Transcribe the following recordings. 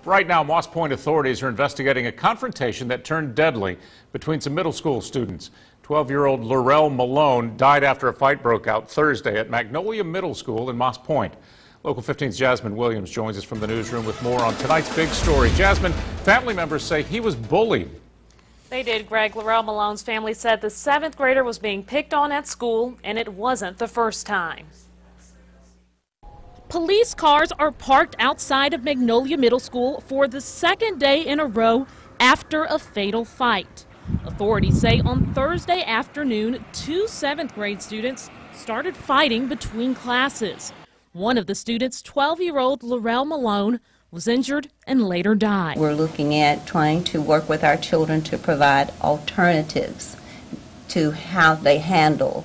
Right now, Moss Point authorities are investigating a confrontation that turned deadly between some middle school students. 12-year-old Lorel Malone died after a fight broke out Thursday at Magnolia Middle School in Moss Point. Local 15's Jasmine Williams joins us from the newsroom with more on tonight's big story. Jasmine, family members say he was bullied. They did, Greg. Lorel Malone's family said the 7th grader was being picked on at school, and it wasn't the first time. Police cars are parked outside of Magnolia Middle School for the second day in a row after a fatal fight. Authorities say on Thursday afternoon, 2 7th grade students started fighting between classes. One of the students, 12-year-old Lorel Malone, was injured and later died. We're looking at trying to work with our children to provide alternatives to how they handle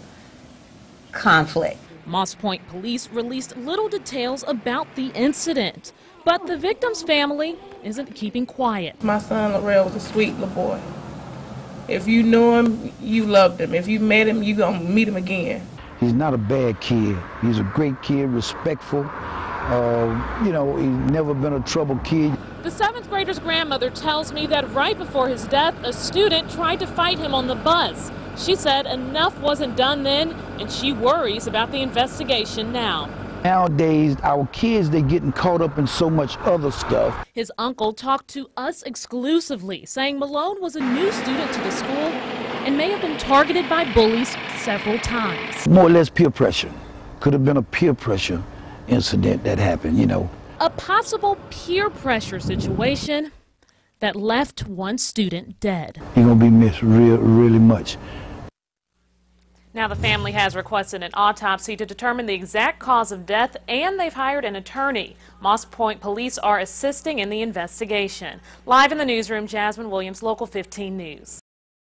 conflict. Moss Point police released little details about the incident, but the victim's family isn't keeping quiet. My son Lorel was a sweet little boy. If you knew him, you loved him. If you met him, you're going to meet him again. He's not a bad kid. He's a great kid, respectful. He's never been a trouble kid. The 7th grader's grandmother tells me that right before his death, a student tried to fight him on the bus. She said enough wasn't done then, and she worries about the investigation now. Nowadays, our kids, they're getting caught up in so much other stuff. His uncle talked to us exclusively, saying Malone was a new student to the school and may have been targeted by bullies several times. More or less peer pressure. Could have been a peer pressure incident that happened, A possible peer pressure situation that left one student dead. He's going to be missed really much. Now the family has requested an autopsy to determine the exact cause of death, and they've hired an attorney. Moss Point police are assisting in the investigation. Live in the newsroom, Jasmine Williams, Local 15 News.